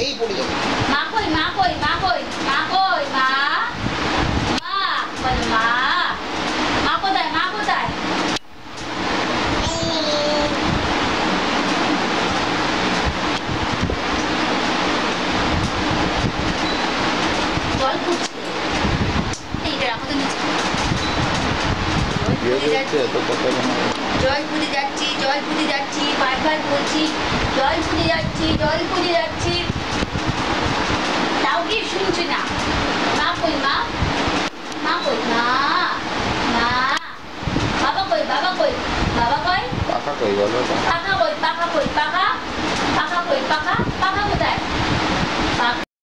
এই পড়ে যাবে। মা কই মা কই মা কই মা কই মা মা বল মা মা কোথায় মা কোথায় জল ফুটছে এইটা রাখো তো নিচে জল ফুটে যাচ্ছি বারবার বলছি জল ফুটে যাচ্ছি তাও কি শুনছে না মা কই মা মা কই মা মা বাবা কই বাবা কই কাকা কই বলো। কাকা